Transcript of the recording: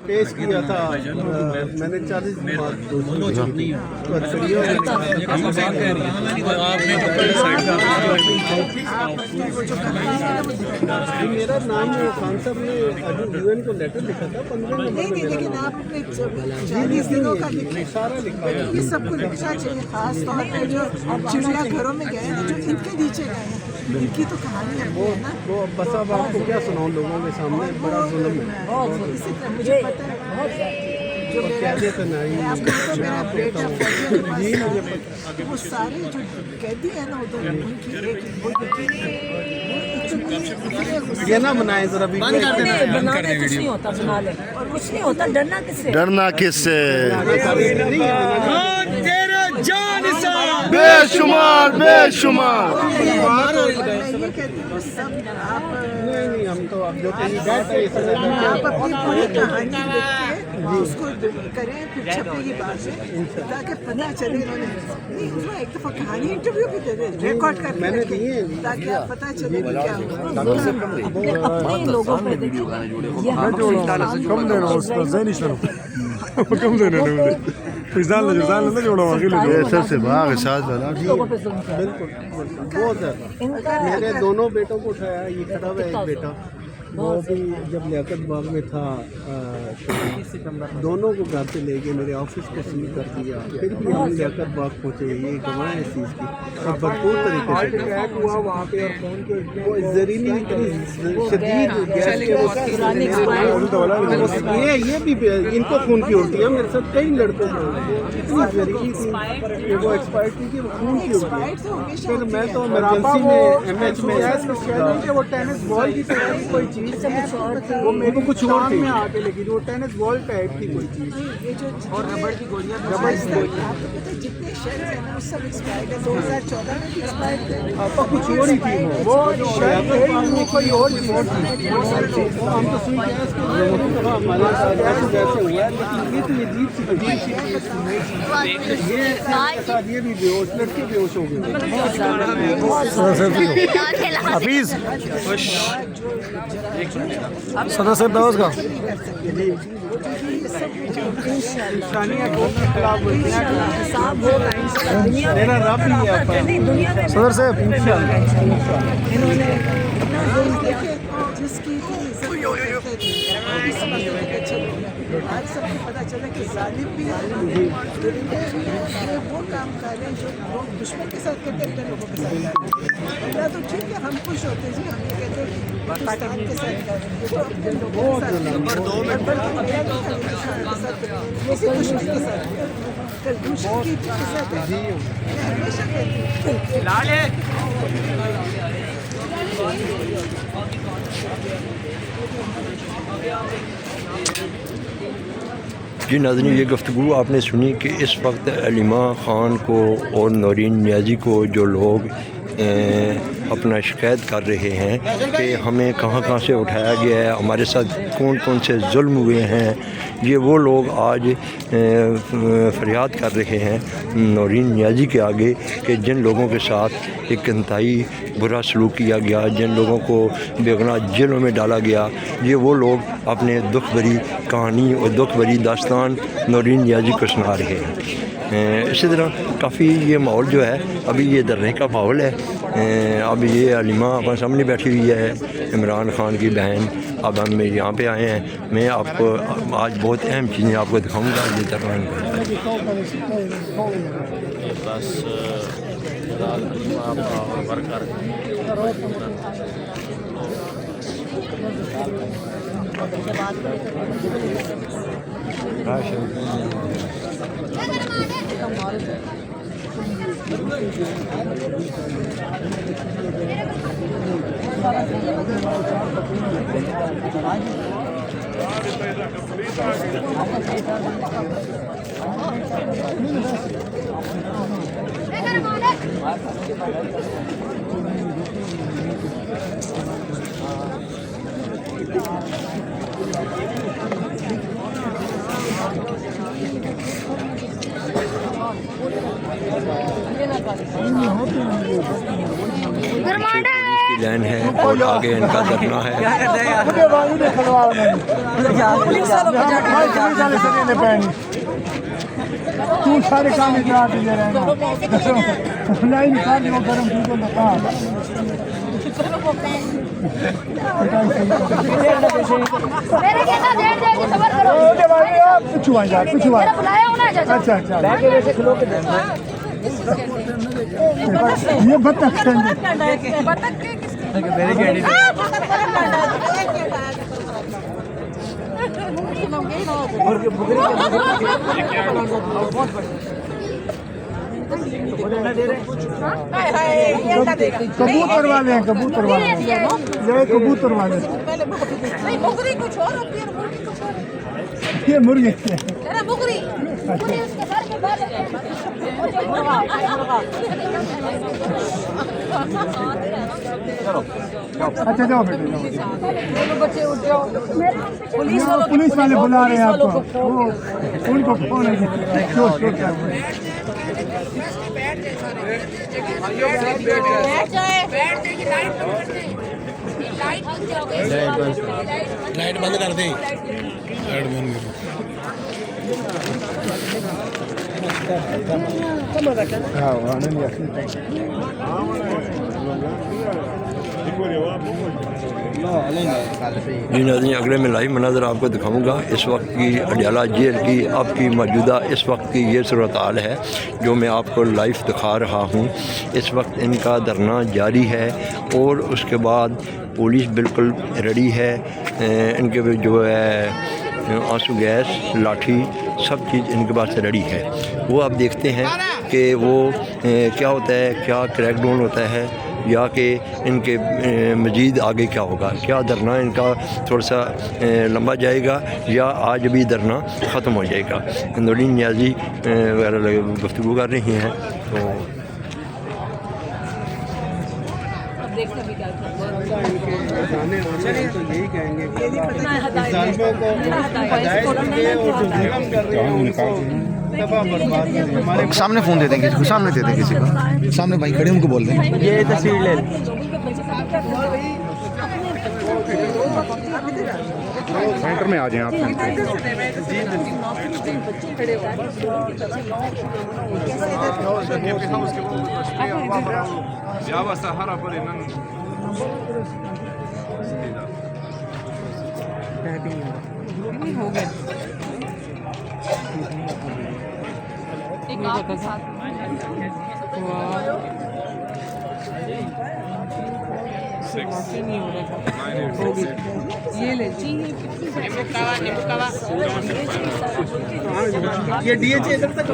पेश किया था। मैंने 40 मेरा नाम खान साहब ने UN को लेटर लिखा था 15 नंबर में। लेकिन आपने 40 दिनों का सारा लिखा है। ये सब कुछ लिखना चाहिए, खास तौर पर जो चिड़िया घरों में गए हैं, जो इनके नीचे गए हैं, इनकी तो कहानी है ना। वो बस अब आपको क्या सुनाऊं लोगों के सामने, बड़ा जुल्म है। इसी तरह मुझे पता है जो मेरा बेटा जी मुझे वो सारे जो कैदी है ना उधर उनकी एक वो ये ना बनाए जरा भी बना ले, कुछ नहीं होता, बना ले और कुछ नहीं होता। डरना किससे? डरना किससे? बेशुमार बेशुमार। नहीं हम तो अब जो कहीं बात है इस आप अपनी पूरी कहानी लिख के उसको करें, फिर छपेगी बाद में, ताकि पता चले इन्होंने नहीं हुआ। एक दफा कहानी इंटरव्यू भी दे दे, रिकॉर्ड करके मैंने रखें, दिए ताकि आप पता चले कि क्या हुआ। अपने लोगों पे देखिए, कम देना उसका ज़हनी शर्म कम देना नहीं फिजाल ना जोड़ा वाकई ले सबसे भाग साथ वाला लोगों पे जुल्म कर। बिल्कुल बहुत ज़्यादा। मेरे दोनों बेटों को उठाया, ये खड़ा हुआ है एक बेटा, वो भी जब लियाकत बाग में था दोनों को घर से ले गए, मेरे ऑफिस को सील कर दिया। फिर भी हम लियाकत बाग पहुँचे, ये गवाह है इस चीज़ की। और भरपूर तरीके से हुआ वहाँ पे, और फोन के वो जहरीली इतनी शदीद गैस के ये भी इनको खून की उल्टी है। मेरे साथ कई लड़कों को इतनी जहरीली थी कि वो एक्सपायर्ड थी कि वो खून की उल्टी। फिर मैं तो इमरजेंसी में MH में वो टेनिस बॉल की कोई चीज़ वो मेरे को कुछ और में आके लगी, वो टेनिस बॉल टाइप की कोई चीज़ और रबड़ की गोलियां जितने शेयर है ना सब एक्सपायर्ड है। 2014 में भी एक्सपायर्ड है। आपका कुछ और ही थी वो कोई और चीज़ थी। हम तो सुई गैस के हमारे साथ ऐसे जैसे हुआ है, लेकिन ये तो अजीब सी ये भी बेहोश, लड़के बेहोश हो गए। हफीज सदा साहब दावस का मेरा रब ही है सदर साहब इन्होंने जिसकी आज सबको पता चला कि जालिम भी है, वो काम कर रहे हैं जो लोग दुश्मन के साथ करते हैं, लोगों के साथ करते हैं। तो ठीक है, हम खुश होते हैं जी, हम ये कहते हैं पाकिस्तान के साथ कर रहे हैं, तो अपने लोगों के साथ किसी दुश्मन के साथ कल दुश्मन की के साथ हमेशा कहती जी नाज़रीन, ये गुफ्तगू आपने सुनी कि इस वक्त अलीमा ख़ान को और नौरीन नियाज़ी को जो लोग अपना शिकायत कर रहे हैं कि हमें कहाँ कहाँ से उठाया गया है, हमारे साथ कौन कौन से जुल्म हुए हैं, ये वो लोग आज फरियाद कर रहे हैं नौरीन नियाज़ी के आगे कि जिन लोगों के साथ एक इंतहाई बुरा सलूक किया गया, जिन लोगों को बेगुनाह जेलों में डाला गया, ये वो लोग अपने दुख भरी कहानी और दुख भरी दास्तान नौरीन नियाज़ी को सुना रहे हैं। इसी तरह काफ़ी ये माहौल जो है अभी ये डरने का माहौल है। अब ये अलीमा अपने सामने बैठी हुई है, इमरान ख़ान की बहन। अब हम यहाँ पे आए हैं, मैं आपको आज बहुत अहम चीज़ें आपको दिखाऊंगा ये दरमियान प्लान है और आगे इनका धरना है। पुलिस वालों को जाके तू सारे काम इधर आके दे रहे हैं नहीं निकाल वो गरम दूध में बता मेरे के ना डेढ़ दे के सबर करो ओके भाई आप कुछ हुआ यार कुछ हुआ मेरा बुलाया हो ना चाचा अच्छा अच्छा बैठे वैसे खलो के ये बतख बतख के किसके मेरे कैंडिडेट कबूतर वाले हैं कबूतर वाले ये कबूतर वाले नहीं मुगरी कुछ और होती है मुर्गी कुछ और ये मुर्गी अरे बुगरी बुगरी उसके सर के बाल अच्छा जाओ बेटे जाओ दोनों बच्चे उठ जाओ पुलिस वाले बुला रहे हैं आपको वो उनको फोन है शोर शोर कर रहे हैं बैठ जाए लाइट बंद कर दे लाइट बंद कर हाँ आनंद जी नाज़रीन, अगले में लाइव मनाज़र आपको दिखाऊंगा इस वक्त की अडियाला जेल की आपकी मौजूदा इस वक्त की ये सूरत हाल है जो मैं आपको लाइव दिखा रहा हूँ। इस वक्त इनका धरना जारी है और उसके बाद पुलिस बिल्कुल रेडी है, इनके जो है आंसू गैस लाठी सब चीज़ इनके पास रेडी है। वो आप देखते हैं कि वो क्या होता है, क्या क्रैकडाउन होता है या कि इनके मज़ीद आगे क्या होगा, क्या धरना इनका थोड़ा सा लंबा जाएगा या आज भी धरना ख़त्म हो जाएगा। नौरीन नियाज़ी वगैरह गुफ्तगू कर रही हैं तो तो यही कहेंगे कि जालिमों को हिदायत दीजिए और जो जुल्म कर रहे हैं उनको दफा बर्बाद करें। हमारे सामने फोन दे देंगे सामने दे दें किसी को सामने भाई खड़े उनको बोल दें ये तस्वीर ले लें। सेंटर में आ जाएं आप ये ले जी ये डीएच इधर तक